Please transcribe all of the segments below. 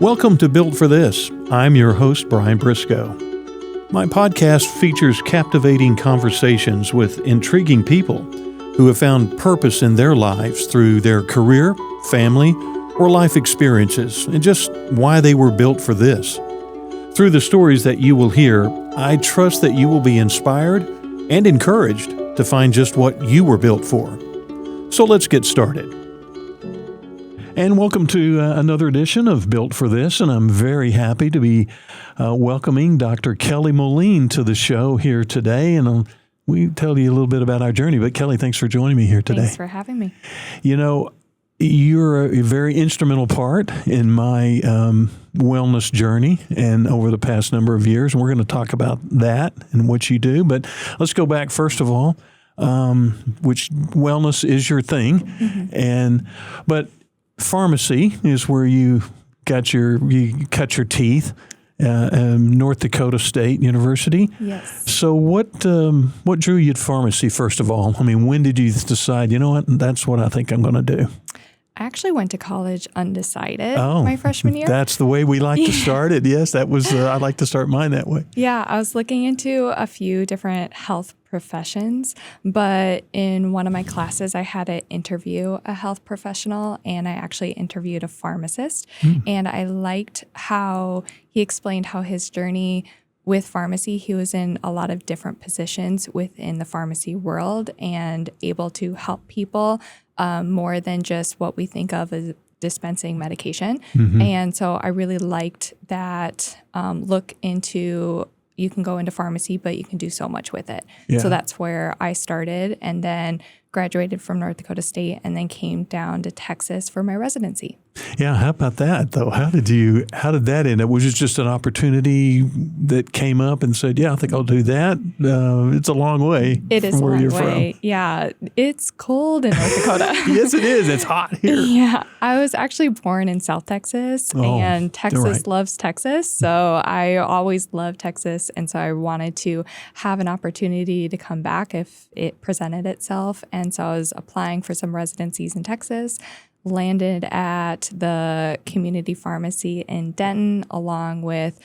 Welcome to Built for This. I'm your host, Brian Briscoe. My podcast features captivating conversations with intriguing people who have found purpose in their lives through their career, family, or life experiences, and just why they were built for this. Through the stories that you will hear, I trust that you will be inspired and encouraged to find just what you were built for. So let's get started. And welcome to another edition of Built for This, and I'm very happy to be welcoming Dr. Kelly Moline to the show here today, and we tell you a little bit about our journey. But Kelly, thanks for joining me here today. Thanks for having me. You know, you're a very instrumental part in my wellness journey and over the past number of years, and we're going to talk about that and what you do. But let's go back first of all, which wellness is your thing, but pharmacy is where you cut your teeth, North Dakota State University. Yes. So what drew you to pharmacy, first of all? I mean, when did you decide, you know what, that's what I think I'm going to do? I actually went to college undecided my freshman year. That's the way we like to start it. Yes, that was, I like to start mine that way. Yeah, I was looking into a few different health professions, but in one of my classes, I had to interview a health professional, and I actually interviewed a pharmacist. And I liked how he explained how his journey with pharmacy, he was in a lot of different positions within the pharmacy world and able to help people more than just what we think of as dispensing medication. And so I really liked that look into, you can go into pharmacy, but you can do so much with it. Yeah. So that's where I started, and then graduated from North Dakota State and then came down to Texas for my residency. Yeah, how about that though? How did that end up? Was it just an opportunity that came up and said, yeah, I think I'll do that? It's a long way from where you're from. Yeah, it's cold in North Dakota. Yes, it is. It's hot here. Yeah, I was actually born in South Texas, and Texas loves Texas. So I always loved Texas. And so I wanted to have an opportunity to come back if it presented itself. And so I was applying for some residencies in Texas, landed at the community pharmacy in Denton, along with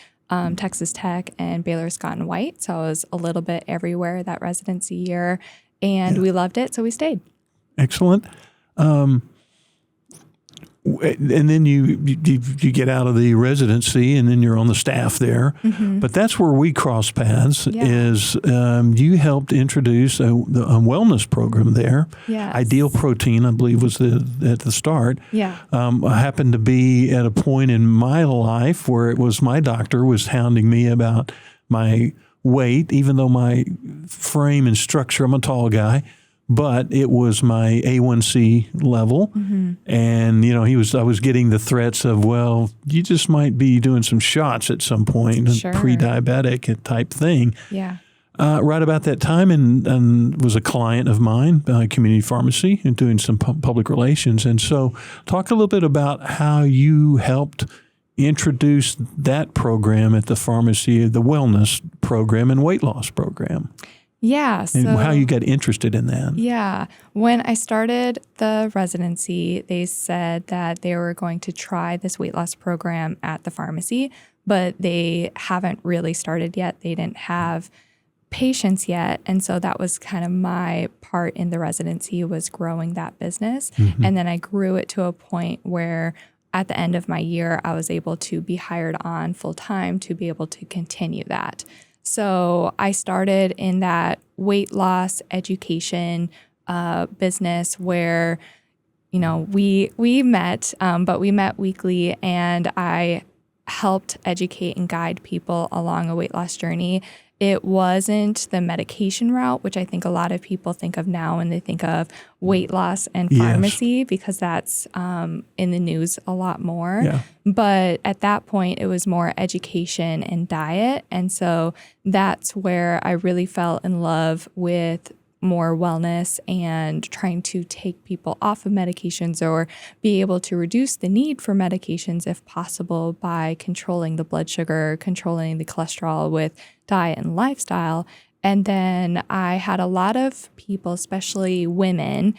Texas Tech and Baylor Scott and White. So I was a little bit everywhere that residency year, and we loved it, so we stayed. Excellent. And then you get out of the residency, and then you're on the staff there. But that's where we cross paths. Is you helped introduce a wellness program there. Yes. Ideal Protein, I believe, was at the start. Yeah. I happened to be at a point in my life where it was my doctor was hounding me about my weight, even though my frame and structure, I'm a tall guy. But it was my A1C level, and I was getting the threats of, well, you just might be doing some shots at some point, Sure. pre-diabetic type thing. Yeah. Right about that time, and was a client of mine, community pharmacy, and doing some public relations. And so, talk a little bit about how you helped introduce that program at the pharmacy, the wellness program and weight loss program. Yeah. And how you got interested in that. Yeah. When I started the residency, they said that they were going to try this weight loss program at the pharmacy, but they haven't really started yet. They didn't have patients yet. And so that was kind of my part in the residency, was growing that business. And then I grew it to a point where at the end of my year, I was able to be hired on full time to be able to continue that. So I started in that weight loss education business where, we met, but we met weekly, and I helped educate and guide people along a weight loss journey. It wasn't the medication route, which I think a lot of people think of now when they think of weight loss and pharmacy, because that's in the news a lot more. Yeah. But at that point, it was more education and diet. And so that's where I really fell in love with more wellness and trying to take people off of medications or be able to reduce the need for medications if possible by controlling the blood sugar, controlling the cholesterol with diet and lifestyle. And then I had a lot of people, especially women,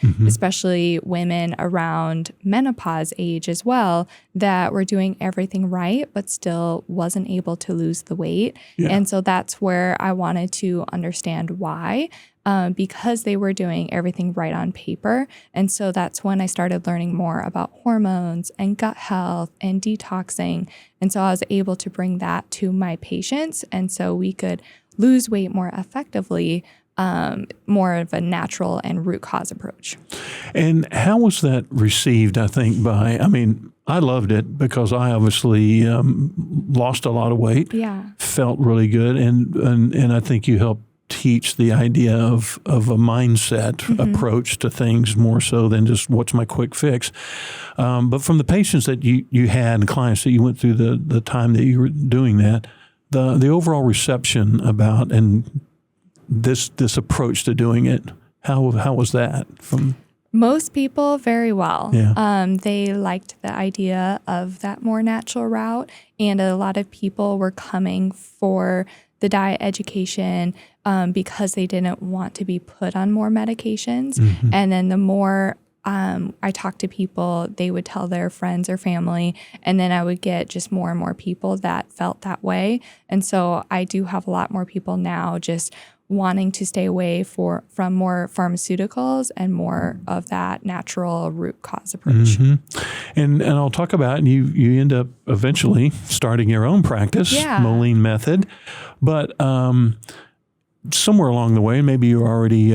around menopause age as well, that were doing everything right, but still wasn't able to lose the weight. Yeah. And so that's where I wanted to understand why. Because they were doing everything right on paper. And so that's when I started learning more about hormones and gut health and detoxing. And so I was able to bring that to my patients. And so we could lose weight more effectively, more of a natural and root cause approach. And how was that received, I think, I loved it because I obviously lost a lot of weight, felt really good. And I think you helped teach the idea of a mindset approach to things more so than just what's my quick fix. But from the patients that you had and clients that you went through the time that you were doing that, the overall reception about and this approach to doing it, how was that from? Most people very well. Yeah. They liked the idea of that more natural route, and a lot of people were coming for the diet education because they didn't want to be put on more medications. And then the more I talked to people, they would tell their friends or family, and then I would get just more and more people that felt that way. And so I do have a lot more people now just wanting to stay away from more pharmaceuticals and more of that natural root cause approach. And I'll talk about, and you end up eventually starting your own practice, Moline Method. But somewhere along the way, maybe you're already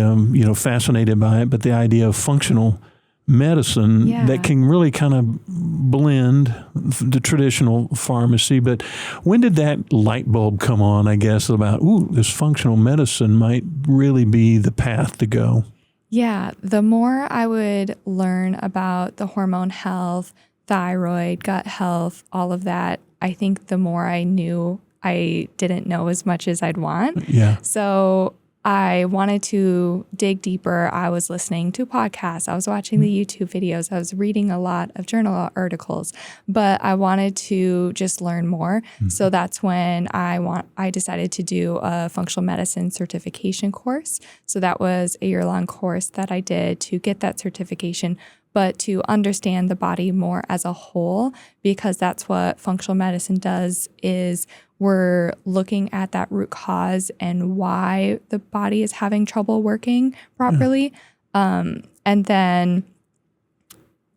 fascinated by it, but the idea of functional medicine that can really kind of blend the traditional pharmacy. But when did that light bulb come on, I guess, about, this functional medicine might really be the path to go? Yeah, the more I would learn about the hormone health, thyroid, gut health, all of that, I think the more I knew I didn't know as much as I'd want. Yeah. So I wanted to dig deeper. I was listening to podcasts. I was watching the YouTube videos. I was reading a lot of journal articles, but I wanted to just learn more. So that's when I decided to do a functional medicine certification course. So that was a year-long course that I did to get that certification, but to understand the body more as a whole, because that's what functional medicine does, is we're looking at that root cause and why the body is having trouble working properly. And then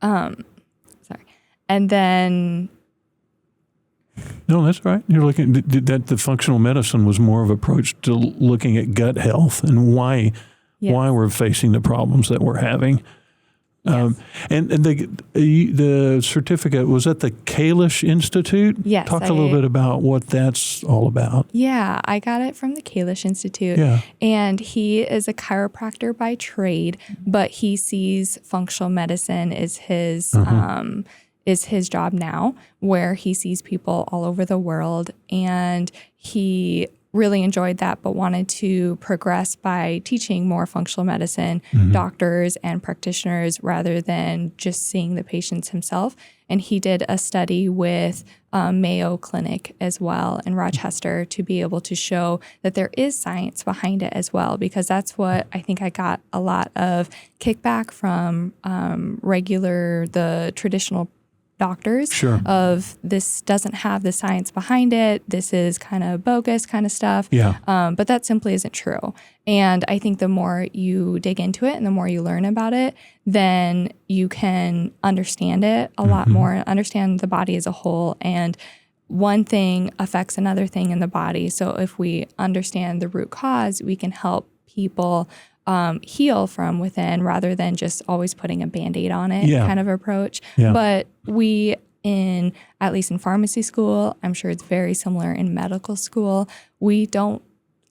No, that's right. You're looking that the functional medicine was more of an approach to looking at gut health and why we're facing the problems that we're having. And the certificate was at the Kalish Institute. Yes, Talk a little bit about what that's all about. Yeah, I got it from the Kalish Institute. Yeah. And he is a chiropractor by trade, but he sees functional medicine as his job now, where he sees people all over the world, and he really enjoyed that, but wanted to progress by teaching more functional medicine doctors and practitioners rather than just seeing the patients himself. And he did a study with Mayo Clinic as well in Rochester to be able to show that there is science behind it as well, because that's what I think I got a lot of kickback from the traditional doctors. Sure. Of this doesn't have the science behind it. This is kind of bogus kind of stuff. Yeah. But that simply isn't true. And I think the more you dig into it and the more you learn about it, then you can understand it a lot more, understand the body as a whole. And one thing affects another thing in the body. So if we understand the root cause, we can help people heal from within rather than just always putting a Band-Aid on it kind of approach. Yeah. But at least in pharmacy school, I'm sure it's very similar in medical school, we don't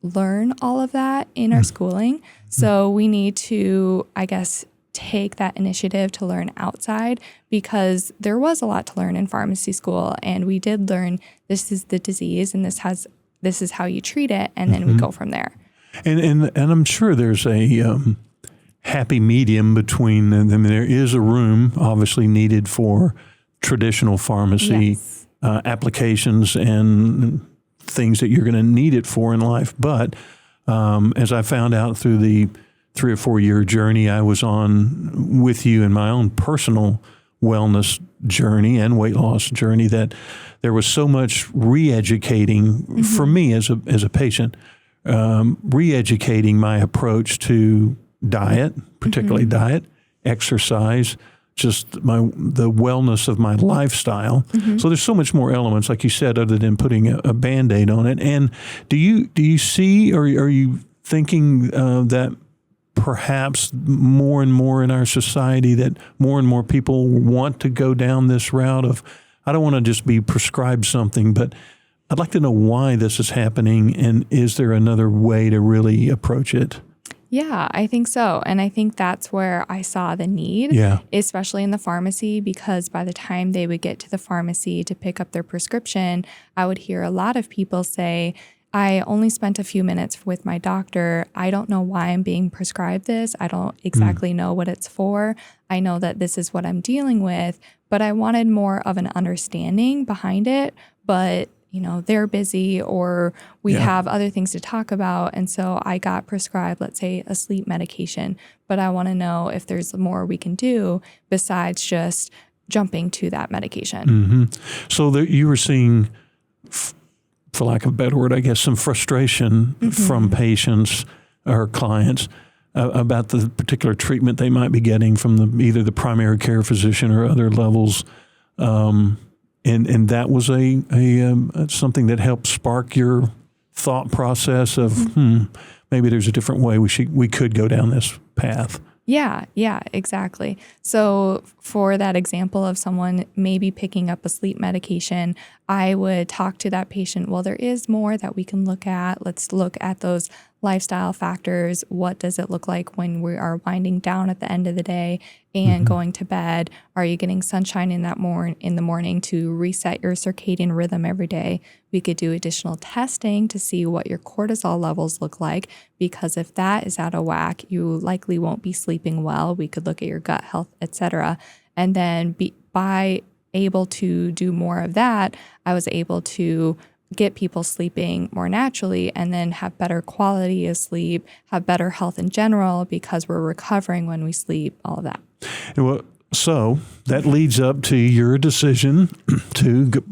learn all of that in our schooling. So we need to, I guess, take that initiative to learn outside, because there was a lot to learn in pharmacy school, and we did learn this is the disease and this is how you treat it, and then we go from there. And I'm sure there's a happy medium between them. I mean, there is a room obviously needed for traditional pharmacy applications and things that you're going to need it for in life. But As I found out through the 3 or 4 year journey I was on with you in my own personal wellness journey and weight loss journey, that there was so much re-educating for me as a patient, re-educating my approach to diet, particularly diet, exercise, just the wellness of my lifestyle. So there's so much more elements, like you said, other than putting a Band-Aid on it. And do you see, or are you thinking that perhaps more and more in our society, that more and more people want to go down this route of, I don't want to just be prescribed something, but I'd like to know why this is happening, and is there another way to really approach it? Yeah, I think so. And I think that's where I saw the need, especially in the pharmacy, because by the time they would get to the pharmacy to pick up their prescription, I would hear a lot of people say, I only spent a few minutes with my doctor. I don't know why I'm being prescribed this. I don't exactly know what it's for. I know that this is what I'm dealing with, but I wanted more of an understanding behind it. But, they're busy, or we have other things to talk about. And so I got prescribed, let's say, a sleep medication. But I want to know if there's more we can do besides just jumping to that medication. So you were seeing, for lack of a better word, I guess, some frustration from patients or clients about the particular treatment they might be getting from either the primary care physician or other levels, and that was a something that helped spark your thought process of maybe there's a different way we could go down this path. Yeah, exactly. So for that example of someone maybe picking up a sleep medication, I would talk to that patient, well, there is more that we can look at. Let's look at those lifestyle factors. What does it look like when we are winding down at the end of the day and going to bed? Are you getting sunshine in the morning to reset your circadian rhythm every day? We could do additional testing to see what your cortisol levels look like, because if that is out of whack, you likely won't be sleeping well. We could look at your gut health, etc. And then by able to do more of that, I was able to get people sleeping more naturally and then have better quality of sleep, have better health in general, because we're recovering when we sleep, all of that. Well, so that leads up to your decision to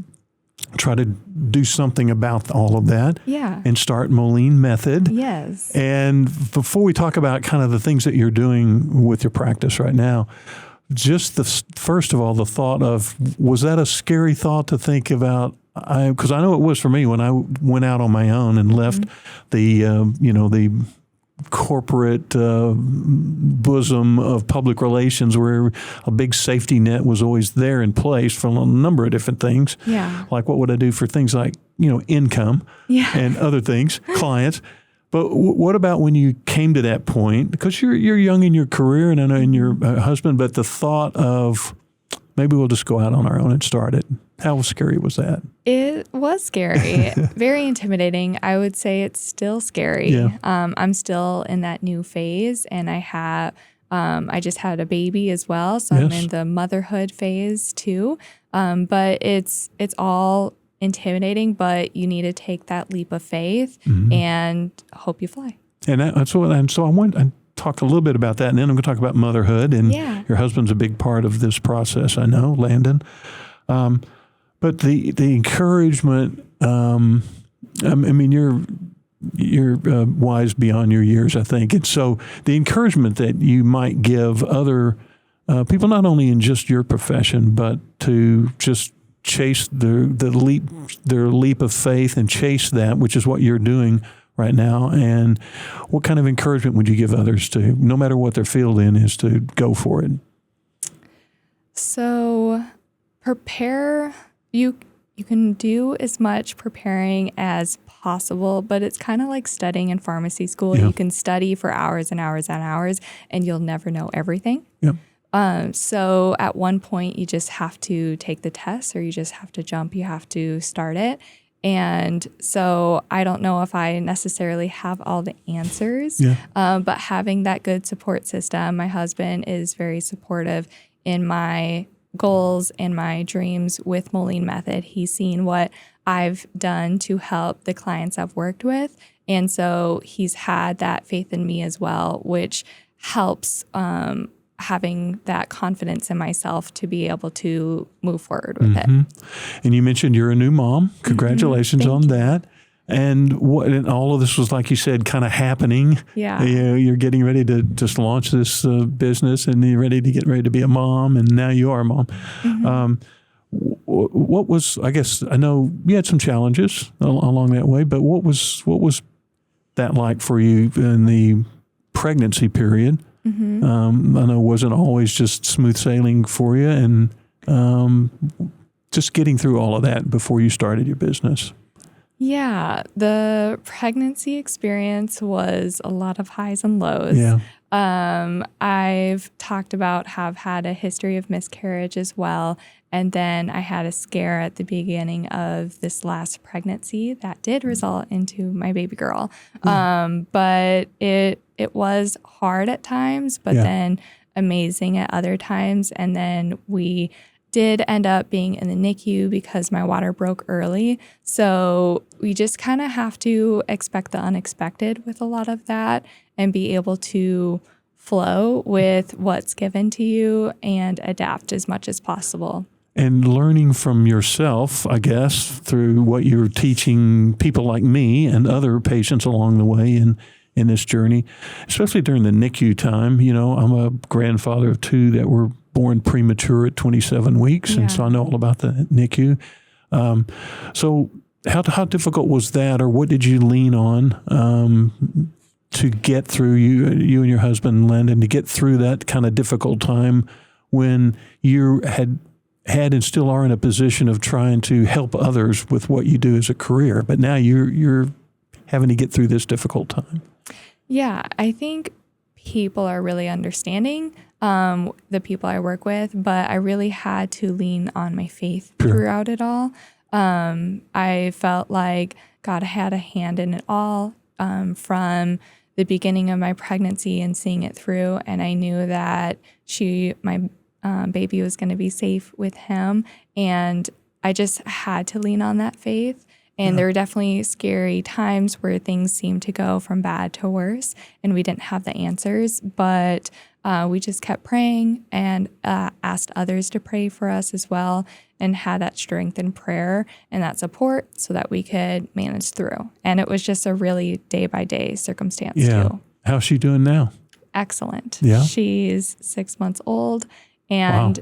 try to do something about all of that and start Moline Method. Yes. And before we talk about kind of the things that you're doing with your practice right now, just first of all, the thought of, was that a scary thought to think about? Because I know it was for me when I went out on my own and left the corporate bosom of public relations, where a big safety net was always there in place for a number of different things. Yeah. Like what would I do for things like, income and other things, clients. But what about when you came to that point? Because you're young in your career, and I know in your husband, but the thought of, maybe we'll just go out on our own and start it. How scary was that? It was scary, very intimidating. I would say it's still scary. Yeah. I'm still in that new phase, and I just had a baby as well, so I'm in the motherhood phase too. But it's all intimidating, but you need to take that leap of faith and hope you fly. And so I want to talk a little bit about that, and then I'm going to talk about motherhood. And your husband's a big part of this process, I know, Landon. But the encouragement, you're wise beyond your years, I think. And so the encouragement that you might give other people, not only in just your profession, but to just chase their leap of faith and chase that, which is what you're doing right now. And what kind of encouragement would you give others to, no matter what their field in is, to go for it? So prepare. You can do as much preparing as possible, but it's kind of like studying in pharmacy school. You can study for hours and hours and hours, and you'll never know everything. So at one point, you just have to take the test, or you just have to jump. You have to start it. And so I don't know if I necessarily have all the answers, but having that good support system, my husband is very supportive in my goals and my dreams with Moline Method. He's seen what I've done to help the clients I've worked with, And so he's had that faith in me as well, which helps having that confidence in myself to be able to move forward with it. And you mentioned you're a new mom. Congratulations on Thank you. that. And all of this was, like you said, kind of happening. Yeah. You're getting ready to just launch this business, and you're ready to be a mom, and now you are a mom. What was, I guess, I know you had some challenges along that way, but what was that like for you in the pregnancy period? I know it wasn't always just smooth sailing for you, and just getting through all of that before you started your business. Yeah, the pregnancy experience was a lot of highs and lows. Yeah. I've talked about have had a history of miscarriage as well. And then I had a scare at the beginning of this last pregnancy that did result into my baby girl. But it was hard at times, but then amazing at other times. And then we did end up being in the NICU because my water broke early. So we just kind of have to expect the unexpected with a lot of that and be able to flow with what's given to you and adapt as much as possible. And learning from yourself, I guess, through what you're teaching people like me and other patients along the way in this journey, especially during the NICU time. You know, I'm a grandfather of 2 that were born premature at 27 weeks, and so I know all about the NICU. So how difficult was that, or what did you lean on to get through, you and your husband, Landon, to get through that kind of difficult time when you had and still are in a position of trying to help others with what you do as a career, but now you're having to get through this difficult time? Yeah, I think people are really understanding, the people I work with, but I really had to lean on my faith throughout it all. I felt like God had a hand in it all from the beginning of my pregnancy and seeing it through, and I knew that my baby was going to be safe with him, and I just had to lean on that faith. And there were definitely scary times where things seemed to go from bad to worse, and we didn't have the answers, but we just kept praying and asked others to pray for us as well, and had that strength in prayer and that support so that we could manage through. And it was just a really day-by-day circumstance too. How's she doing now? Excellent. Yeah. She's 6 months old. And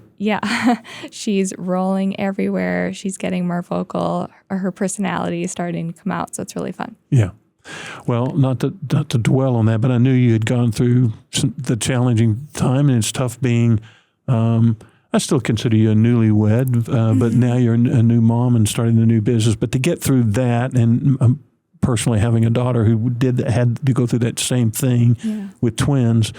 she's rolling everywhere. She's getting more vocal. Her personality is starting to come out. So it's really fun. Yeah. Well, not to dwell on that, but I knew you had gone through the challenging time, and it's tough being, I still consider you a newlywed, but now you're a new mom and starting a new business. But to get through that, and personally having a daughter who had to go through that same thing with twins,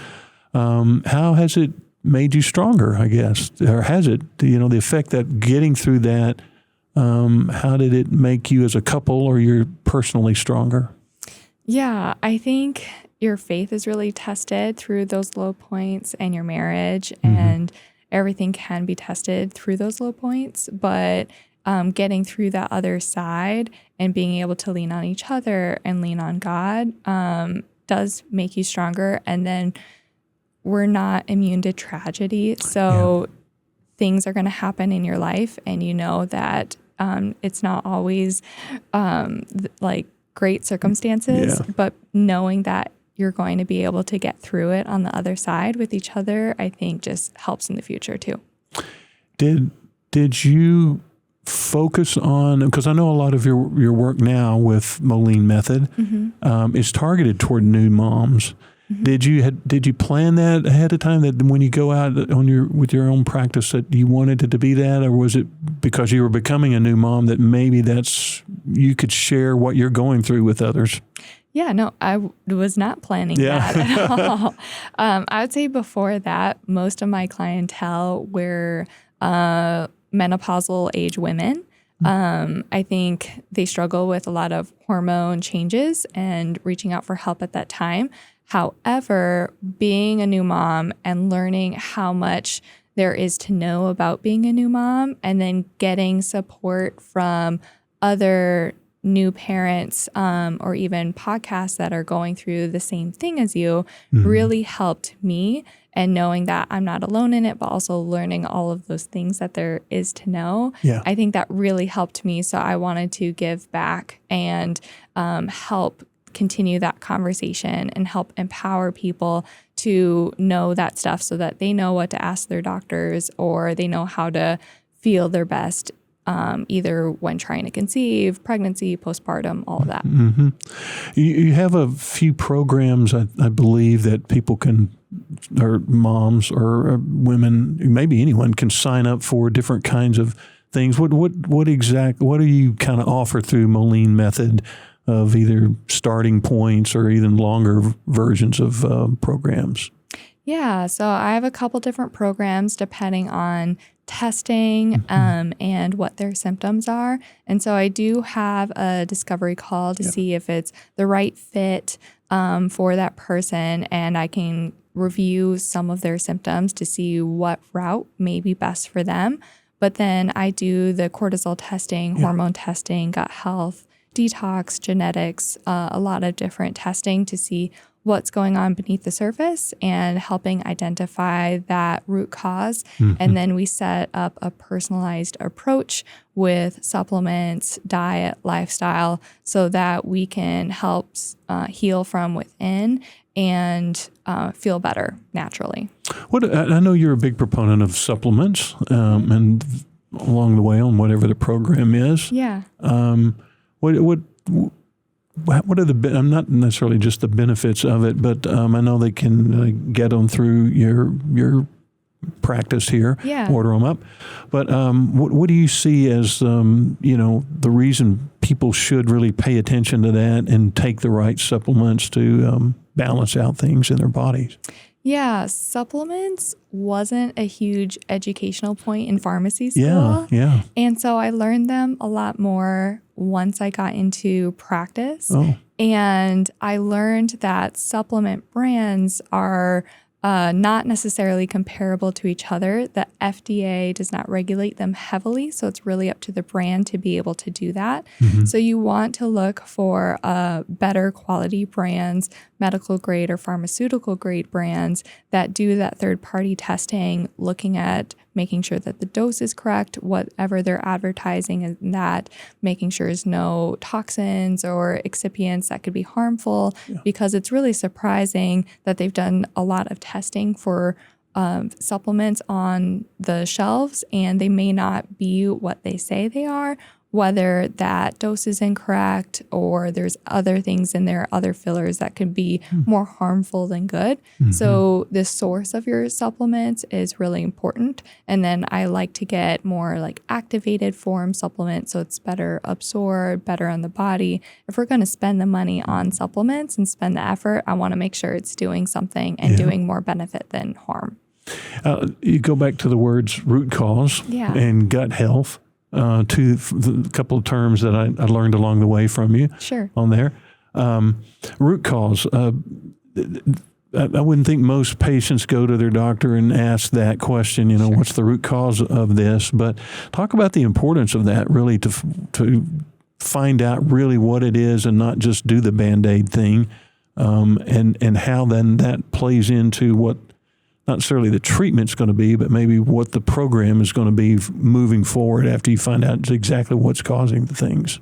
how has it made you stronger, I guess? Or has it, the effect that getting through that, how did it make you as a couple, or you're personally stronger? Yeah, I think your faith is really tested through those low points, and your marriage, and everything can be tested through those low points. But getting through that other side and being able to lean on each other and lean on God does make you stronger. And then we're not immune to tragedy. So things are going to happen in your life, and you know that it's not always like great circumstances, but knowing that you're going to be able to get through it on the other side with each other, I think just helps in the future too. Did you focus on, because I know a lot of your work now with Moline Method is targeted toward new moms. Did you plan that ahead of time, that when you go out with your own practice that you wanted it to be that, or was it because you were becoming a new mom that maybe you could share what you're going through with others? Yeah, no, I was not planning that at all. I would say before that, most of my clientele were menopausal age women. I think they struggle with a lot of hormone changes and reaching out for help at that time. However, being a new mom and learning how much there is to know about being a new mom, and then getting support from other new parents or even podcasts that are going through the same thing as you really helped me. And knowing that I'm not alone in it, but also learning all of those things that there is to know, I think that really helped me. So I wanted to give back and help continue that conversation and help empower people to know that stuff so that they know what to ask their doctors or they know how to feel their best, either when trying to conceive, pregnancy, postpartum, all of that. You have a few programs, I believe, that people can, or moms or women, maybe anyone can sign up for different kinds of things. What do you kind of offer through Moline Method of either starting points or even longer versions of programs? Yeah, so I have a couple different programs depending on testing and what their symptoms are. And so I do have a discovery call to see if it's the right fit for that person, and I can review some of their symptoms to see what route may be best for them. But then I do the cortisol testing, hormone testing, gut health, detox, genetics, a lot of different testing to see what's going on beneath the surface and helping identify that root cause. And then we set up a personalized approach with supplements, diet, lifestyle, so that we can help heal from within and feel better naturally. I know you're a big proponent of supplements and along the way on whatever the program is. Yeah. What are I'm not necessarily just the benefits of it, but I know they can get them through your practice here, order them up. But what do you see as, the reason people should really pay attention to that and take the right supplements to balance out things in their bodies? Yeah, supplements wasn't a huge educational point in pharmacy school. Yeah. And so I learned them a lot more once I got into practice. And I learned that supplement brands are not necessarily comparable to each other. The FDA does not regulate them heavily, so it's really up to the brand to be able to do that. So you want to look for better quality brands, medical grade or pharmaceutical grade brands that do that third-party testing, looking at making sure that the dose is correct, whatever they're advertising, and that making sure there's no toxins or excipients that could be harmful, because it's really surprising that they've done a lot of testing for supplements on the shelves, and they may not be what they say they are, whether that dose is incorrect or there's other things in there, other fillers that could be more harmful than good. So the source of your supplements is really important. And then I like to get more like activated form supplements so it's better absorbed, better on the body. If we're going to spend the money on supplements and spend the effort, I want to make sure it's doing something and doing more benefit than harm. You go back to the words root cause and gut health. A couple of terms that I learned along the way from you on there. Root cause. I wouldn't think most patients go to their doctor and ask that question, what's the root cause of this? But talk about the importance of that, really, to find out really what it is and not just do the Band-Aid thing, and how then that plays into what not necessarily the treatment's going to be, but maybe what the program is going to be moving forward after you find out exactly what's causing the things.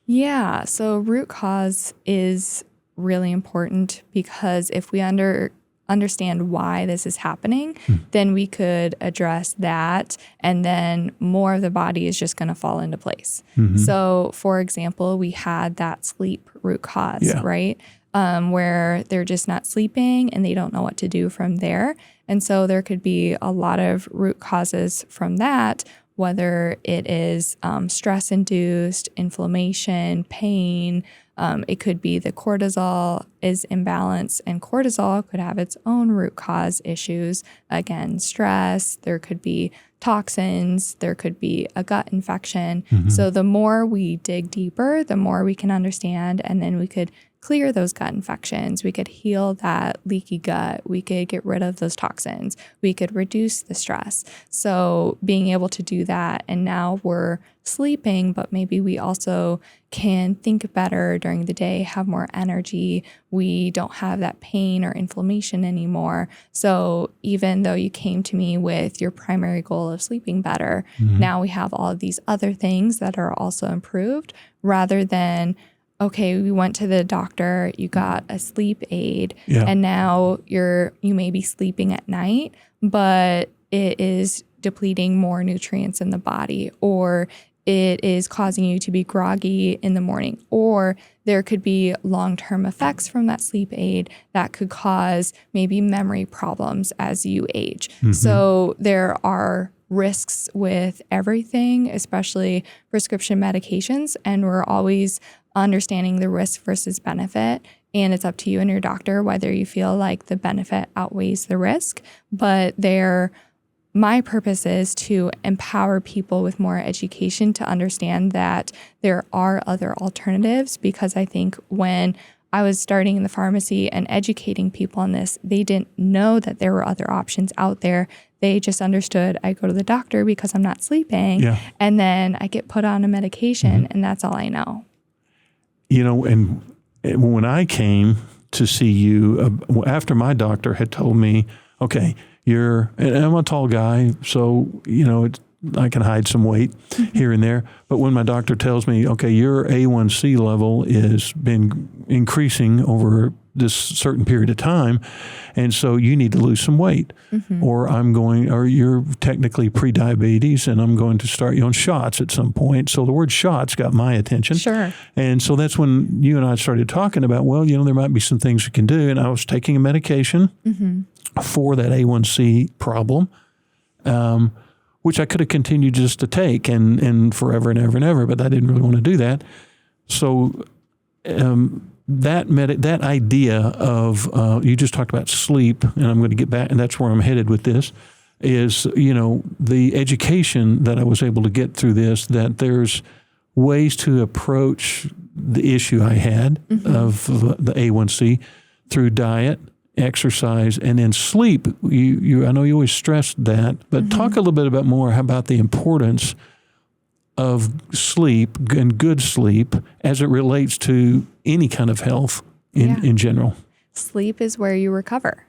Yeah, so root cause is really important because if we understand why this is happening, then we could address that, and then more of the body is just going to fall into place. So, for example, we had that sleep root cause, right? Where they're just not sleeping and they don't know what to do from there. And so there could be a lot of root causes from that, whether it is stress-induced, inflammation, pain. It could be the cortisol is imbalanced, and cortisol could have its own root cause issues. Again, stress, there could be toxins, there could be a gut infection. So the more we dig deeper, the more we can understand, and then we could clear those gut infections. We could heal that leaky gut. We could get rid of those toxins. We could reduce the stress. So being able to do that, and now we're sleeping, but maybe we also can think better during the day, have more energy. We don't have that pain or inflammation anymore. So even though you came to me with your primary goal of sleeping better, now we have all of these other things that are also improved, rather than, okay, we went to the doctor, you got a sleep aid, and now you may be sleeping at night, but it is depleting more nutrients in the body, or it is causing you to be groggy in the morning, or there could be long-term effects from that sleep aid that could cause maybe memory problems as you age. So there are risks with everything, especially prescription medications, and we're always understanding the risk versus benefit. And it's up to you and your doctor whether you feel like the benefit outweighs the risk. But my purpose is to empower people with more education to understand that there are other alternatives, because I think when I was starting in the pharmacy and educating people on this, they didn't know that there were other options out there. They just understood I go to the doctor because I'm not sleeping, and then I get put on a medication, and that's all I know. And when I came to see you, after my doctor had told me, okay, and I'm a tall guy, so, I can hide some weight here and there. But when my doctor tells me, okay, your A1C level has been increasing over this certain period of time, and so you need to lose some weight, or you're technically pre-diabetes, and I'm going to start you on shots at some point. So the word shots got my attention. Sure. And so that's when you and I started talking about, well, there might be some things we can do. And I was taking a medication for that A1C problem, which I could have continued just to take and forever and ever and ever, but I didn't really want to do that. So that idea of, you just talked about sleep, and I'm going to get back, and that's where I'm headed with this, is, the education that I was able to get through this, that there's ways to approach the issue I had of the A1C through diet, exercise, and then sleep. I know you always stressed that, but talk a little bit about the importance of sleep and good sleep as it relates to any kind of health in general. Sleep is where you recover.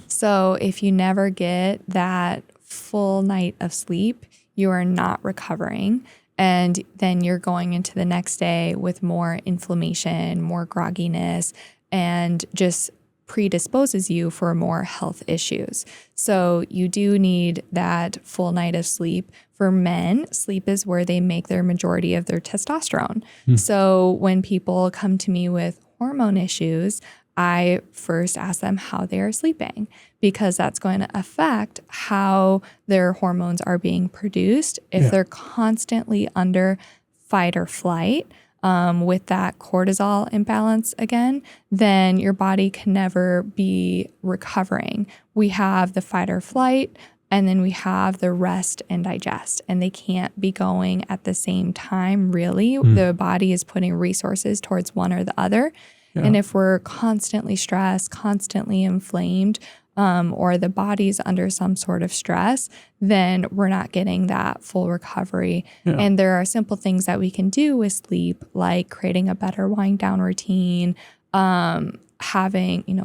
So if you never get that full night of sleep, you are not recovering. And then you're going into the next day with more inflammation, more grogginess, and just predisposes you for more health issues. So you do need that full night of sleep. For men, sleep is where they make their majority of their testosterone. So when people come to me with hormone issues, I first ask them how they are sleeping, because that's going to affect how their hormones are being produced. If they're constantly under fight or flight, with that cortisol imbalance again, then your body can never be recovering. We have the fight or flight, and then we have the rest and digest, and they can't be going at the same time, really. The body is putting resources towards one or the other. And if we're constantly stressed, constantly inflamed, or the body's under some sort of stress, then we're not getting that full recovery. And there are simple things that we can do with sleep, like creating a better wind down routine,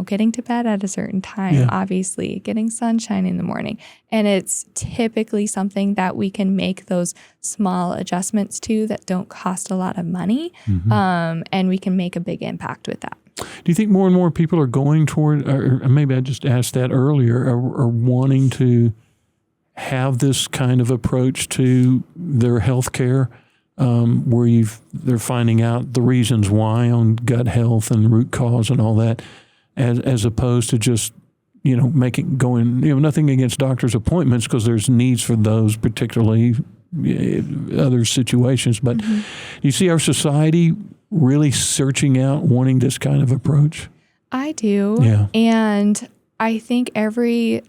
getting to bed at a certain time, obviously, getting sunshine in the morning. And it's typically something that we can make those small adjustments to that don't cost a lot of money, and we can make a big impact with that. Do you think more and more people are going toward, or maybe I just asked that earlier, are wanting to have this kind of approach to their health care, where they're finding out the reasons why on gut health and root cause and all that, as opposed to just, nothing against doctor's appointments, because there's needs for those, particularly other situations. But do you see our society really searching out, wanting this kind of approach? I do. Yeah. And I think everything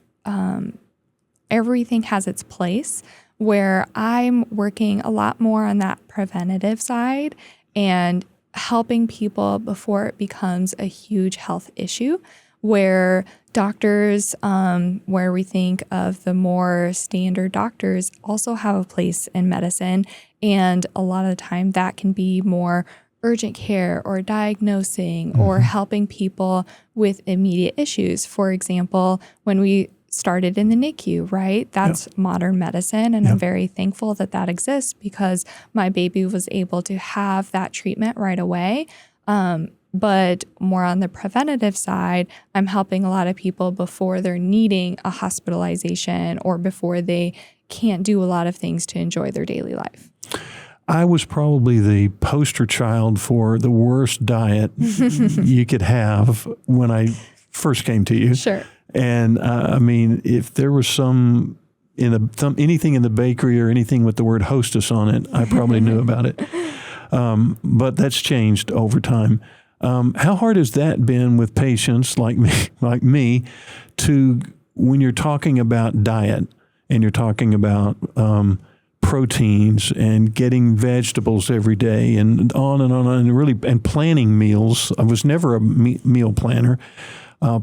has its place, where I'm working a lot more on that preventative side. And helping people before it becomes a huge health issue, where doctors, where we think of the more standard doctors, also have a place in medicine. And a lot of the time that can be more urgent care or diagnosing or helping people with immediate issues. For example, when we started in the NICU, right? That's modern medicine. And I'm very thankful that that exists because my baby was able to have that treatment right away. But more on the preventative side, I'm helping a lot of people before they're needing a hospitalization or before they can't do a lot of things to enjoy their daily life. I was probably the poster child for the worst diet you could have when I first came to you. Sure. And I mean, if there was anything in the bakery or anything with the word hostess on it, I probably knew about it. But that's changed over time. How hard has that been with patients like me, to when you're talking about diet and you're talking about proteins and getting vegetables every day and on and on and planning meals? I was never a meal planner.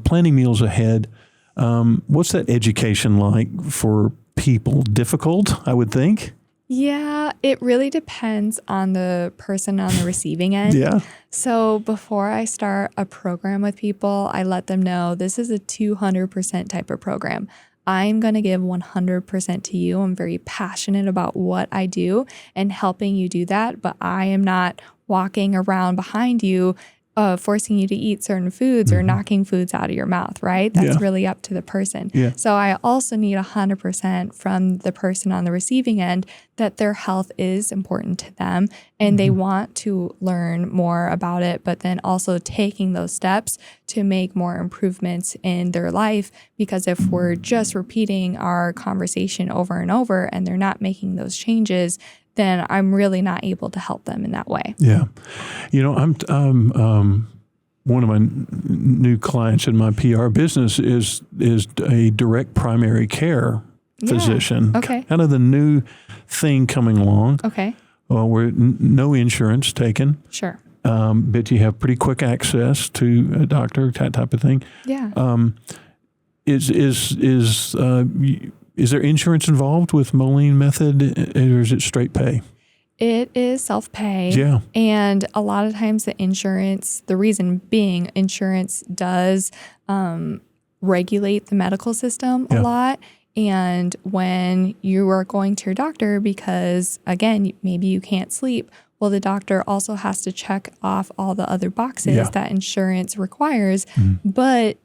Planning meals ahead. What's that education like for people? Difficult, I would think. Yeah, it really depends on the person on the receiving end. Yeah. So before I start a program with people, I let them know this is a 200% type of program. I'm going to give 100% to you. I'm very passionate about what I do and helping you do that, but I am not walking around behind you forcing you to eat certain foods or knocking foods out of your mouth, right? That's really up to the person. Yeah. So I also need 100% from the person on the receiving end that their health is important to them and they want to learn more about it, but then also taking those steps to make more improvements in their life. Because if we're just repeating our conversation over and over and they're not making those changes, then I'm really not able to help them in that way. Yeah. You know, I'm one of my new clients in my PR business is a direct primary care physician. Okay. Kind of the new thing coming along. Okay. Well, where no insurance taken. Sure. But you have pretty quick access to a doctor, that type of thing. Yeah. Is there insurance involved with Moline Method, or is it straight pay? It is self-pay. Yeah. And a lot of times the reason being insurance does regulate the medical system a lot. And when you are going to your doctor because, again, maybe you can't sleep, well, the doctor also has to check off all the other boxes that insurance requires. But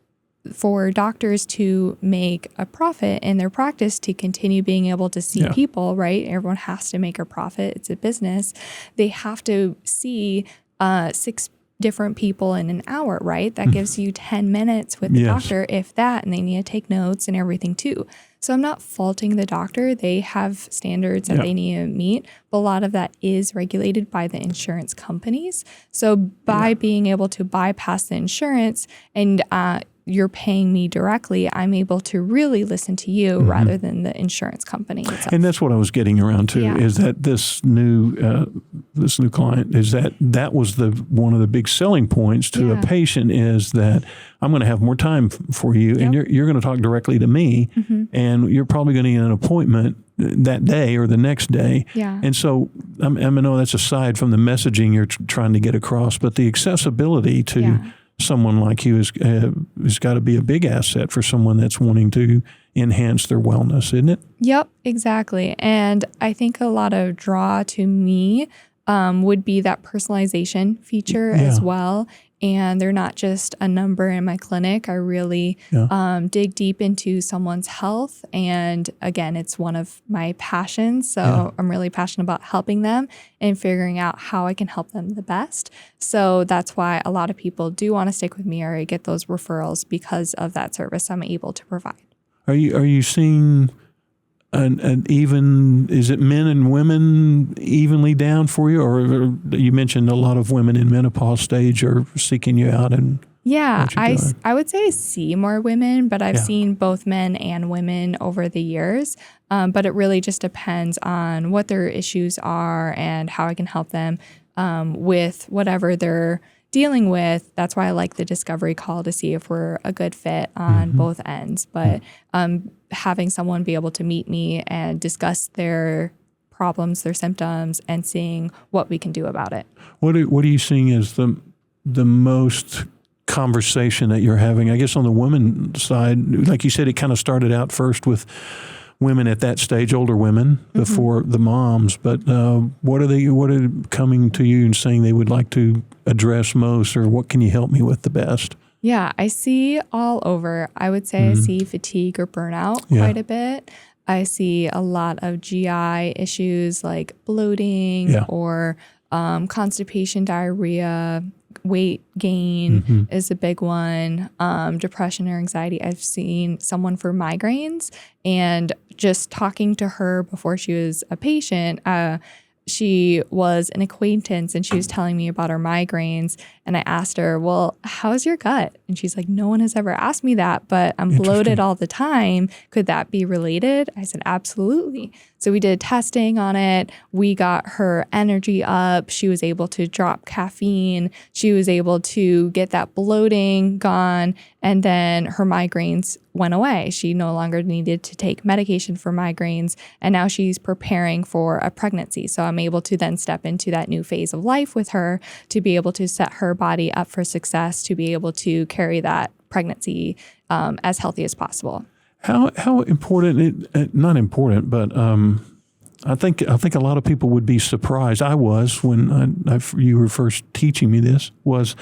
for doctors to make a profit in their practice, to continue being able to see people, right? Everyone has to make a profit. It's a business. They have to see 6 different people in an hour, right? That gives you 10 minutes with the doctor, if that, and they need to take notes and everything too. So I'm not faulting the doctor. They have standards that they need to meet, but a lot of that is regulated by the insurance companies. So by being able to bypass the insurance and you're paying me directly, I'm able to really listen to you rather than the insurance company itself. And that's what I was getting around to, is that this new client, is that was one of the big selling points to a patient, is that I'm going to have more time for you and you're going to talk directly to me and you're probably going to get an appointment that day or the next day. Yeah. And so I know that's aside from the messaging you're trying to get across, but the accessibility to someone like you has got to be a big asset for someone that's wanting to enhance their wellness, isn't it? Yep, exactly. And I think a lot of draw to me would be that personalization feature as well. And they're not just a number in my clinic. I really dig deep into someone's health. And again, it's one of my passions. So I'm really passionate about helping them and figuring out how I can help them the best. So that's why a lot of people do want to stick with me, or I get those referrals because of that service I'm able to provide. Are you seeing an even, is it men and women evenly down for you? Or you mentioned a lot of women in menopause stage are seeking you out and I would say I see more women, but I've seen both men and women over the years. But it really just depends on what their issues are and how I can help them. with whatever they're dealing with. That's why I like the discovery call to see if we're a good fit on both ends. But having someone be able to meet me and discuss their problems, their symptoms, and seeing what we can do about it. What are you seeing as the most conversation that you're having? I guess on the women's side, like you said, it kind of started out first with women at that stage, older women before the moms. But what are coming to you and saying they would like to address most, or what can you help me with the best? Yeah, I see all over. I would say I see fatigue or burnout quite a bit. I see a lot of GI issues like bloating or constipation, diarrhea, weight gain is a big one. Depression or anxiety. I've seen someone for migraines, and just talking to her before she was a patient, she was an acquaintance and she was telling me about her migraines. And I asked her, well, how's your gut? And she's like, no one has ever asked me that, but I'm bloated all the time. Could that be related? I said, absolutely. So we did testing on it. We got her energy up. She was able to drop caffeine. She was able to get that bloating gone. And then her migraines went away. She no longer needed to take medication for migraines. And now she's preparing for a pregnancy. So I'm able to then step into that new phase of life with her to be able to set her body up for success, to be able to carry that pregnancy as healthy as possible. How important? Not important, but I think a lot of people would be surprised. I was when you were first teaching me this, was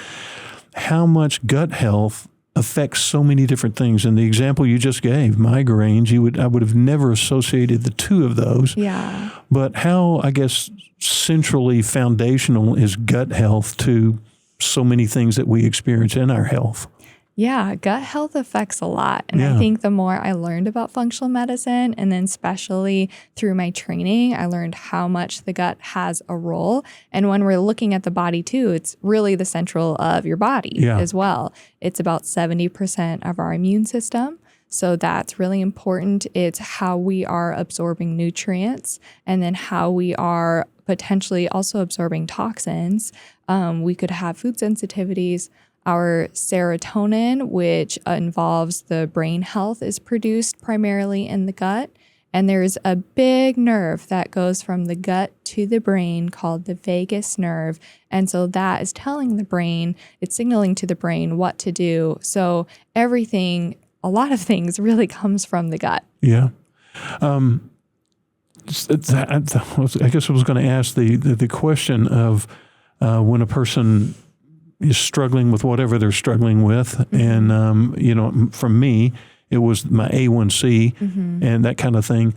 how much gut health affects so many different things. And the example you just gave, migraines, I would have never associated the two of those. Yeah. But how, I guess, centrally foundational is gut health to so many things that we experience in our health? Yeah, gut health affects a lot. And I think the more I learned about functional medicine, and then especially through my training, I learned how much the gut has a role. And when we're looking at the body too, it's really the central of your body as well. It's about 70% of our immune system. So that's really important. It's how we are absorbing nutrients, and then how we are potentially also absorbing toxins. We could have food sensitivities. Our serotonin, which involves the brain health, is produced primarily in the gut. And there's a big nerve that goes from the gut to the brain called the vagus nerve. And so that is telling the brain, it's signaling to the brain what to do. So everything, a lot of things really comes from the gut. Yeah. I guess I was going to ask the question of when a person is struggling with whatever they're struggling with. And, for me, it was my A1C and that kind of thing.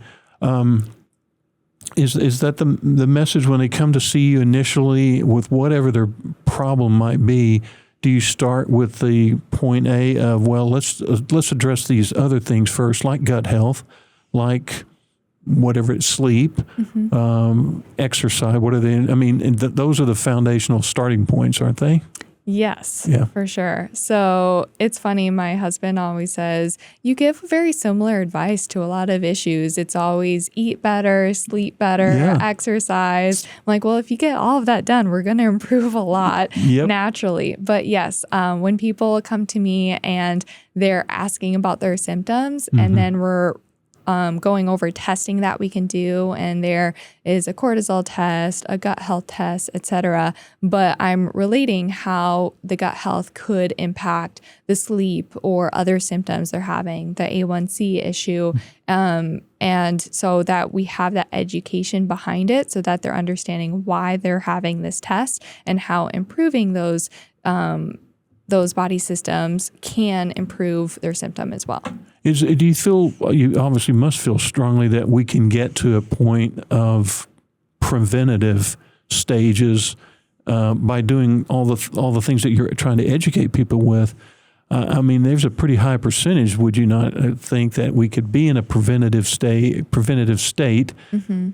Is that the message when they come to see you initially with whatever their problem might be? Do you start with the point A of, well, let's address these other things first, like gut health, like whatever it's sleep, exercise, what are they? I mean, those are the foundational starting points, aren't they? Yes, for sure. So it's funny. My husband always says, you give very similar advice to a lot of issues. It's always eat better, sleep better, exercise. I'm like, well, if you get all of that done, we're going to improve a lot naturally. But yes, when people come to me and they're asking about their symptoms, and then we're going over testing that we can do, and there is a cortisol test, a gut health test, etc. But I'm relating how the gut health could impact the sleep or other symptoms they're having, the A1C issue, and so that we have that education behind it, so that they're understanding why they're having this test and how improving those body systems can improve their symptom as well. Do you feel, you obviously must feel strongly that we can get to a point of preventative stages by doing all the things that you're trying to educate people with? I mean, there's a pretty high percentage, would you not think, that we could be in a preventative state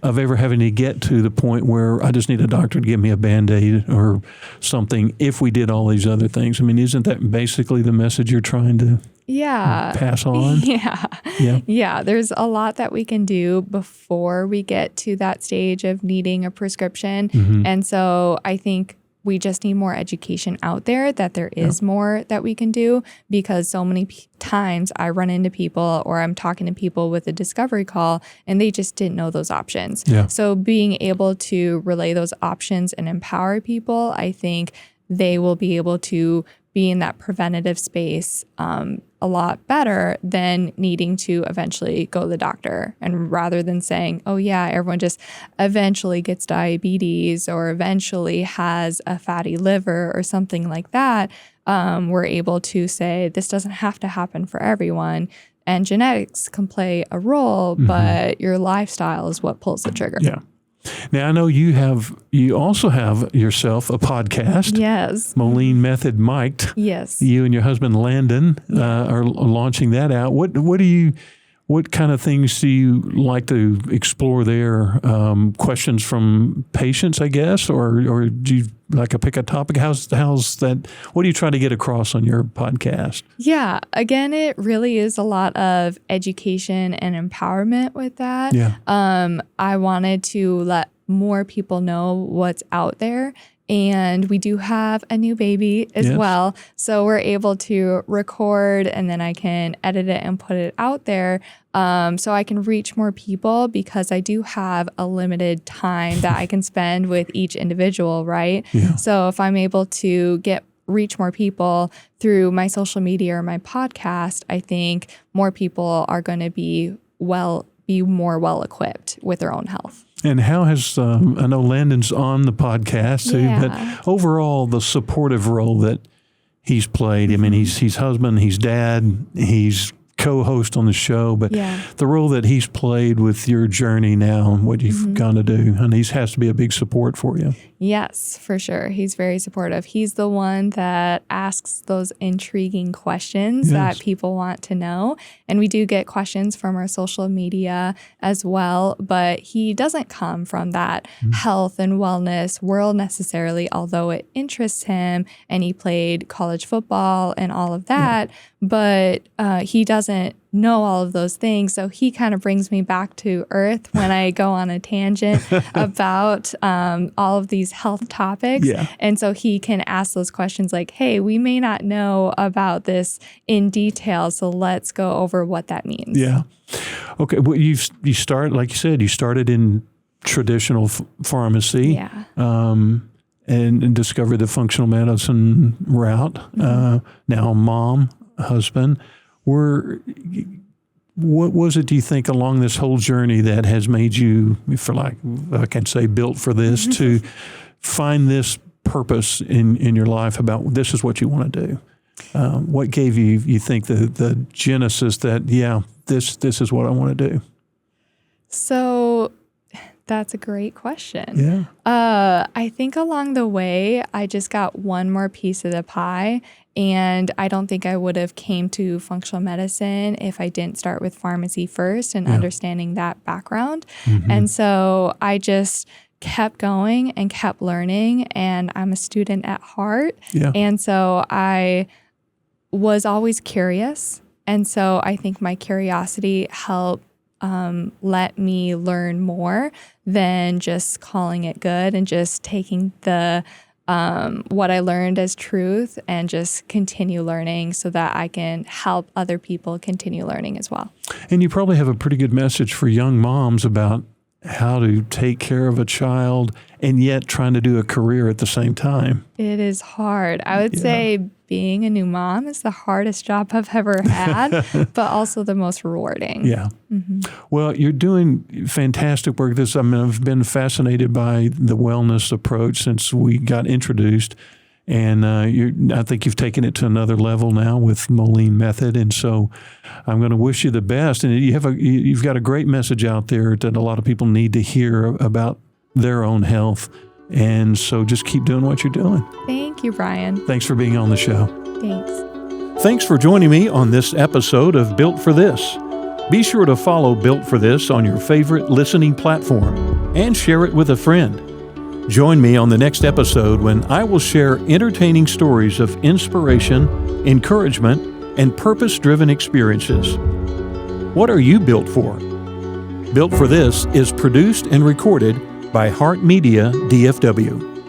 of ever having to get to the point where I just need a doctor to give me a Band-Aid or something if we did all these other things? I mean, isn't that basically the message you're trying to pass on? Yeah. There's a lot that we can do before we get to that stage of needing a prescription. And so I think we just need more education out there that there is more that we can do, because so many times I run into people or I'm talking to people with a discovery call and they just didn't know those options. So being able to relay those options and empower people, I think they will be able to be in that preventative space a lot better than needing to eventually go to the doctor. And rather than saying, oh yeah, everyone just eventually gets diabetes or eventually has a fatty liver or something like that, we're able to say this doesn't have to happen for everyone. And genetics can play a role, but your lifestyle is what pulls the trigger. Yeah. Now, I know you also have yourself a podcast. Yes. Moline Method Mic'd. Yes. You and your husband Landon are launching that out. What kind of things do you like to explore there? Questions from patients, I guess, or do you like to pick a topic? How's that? What do you try to get across on your podcast? Yeah. Again, it really is a lot of education and empowerment with that. Yeah. I wanted to let more people know what's out there. And we do have a new baby as well. So we're able to record and then I can edit it and put it out there so I can reach more people, because I do have a limited time that I can spend with each individual, right? Yeah. So if I'm able to reach more people through my social media or my podcast, I think more people are going to be more well equipped with their own health. And how has, I know Landon's on the podcast too, but overall the supportive role that he's played, I mean, he's husband, he's dad, he's co-host on the show, but the role that he's played with your journey now and what you've gone to do, and he has to be a big support for you. Yes, for sure. He's very supportive. He's the one that asks those intriguing questions that people want to know. And we do get questions from our social media as well, but he doesn't come from that health and wellness world necessarily, although it interests him and he played college football and all of that, but he doesn't know all of those things. So he kind of brings me back to earth when I go on a tangent about all of these health topics. And so he can ask those questions like, hey, we may not know about this in detail, so let's go over what that means. Yeah. Okay. Well, you started, like you said, you started in traditional pharmacy. And discovered the functional medicine route. Now mom, husband. What was it, do you think, along this whole journey that has made you, for like I can say, built for this, to find this purpose in your life about this is what you want to do? What gave you think, the genesis that, this is what I want to do? So that's a great question. I think along the way, I just got one more piece of the pie. And I don't think I would have came to functional medicine if I didn't start with pharmacy first and understanding that background. And so I just kept going and kept learning. And I'm a student at heart. And so I was always curious. And so I think my curiosity helped let me learn more than just calling it good and just taking the what I learned as truth and just continue learning so that I can help other people continue learning as well. And you probably have a pretty good message for young moms about how to take care of a child and yet trying to do a career at the same time. It is hard. I would say being a new mom is the hardest job I've ever had, but also the most rewarding. Well, you're doing fantastic work. I've been fascinated by the wellness approach since we got introduced. And I think you've taken it to another level now with Moline Method. And so I'm going to wish you the best. And you've got a great message out there that a lot of people need to hear about their own health. And so just keep doing what you're doing. Thank you, Brian. Thanks for being on the show. Thanks. Thanks for joining me on this episode of Built for This. Be sure to follow Built for This on your favorite listening platform and share it with a friend. Join me on the next episode when I will share entertaining stories of inspiration, encouragement, and purpose-driven experiences. What are you built for? Built for This is produced and recorded by Heart Media DFW.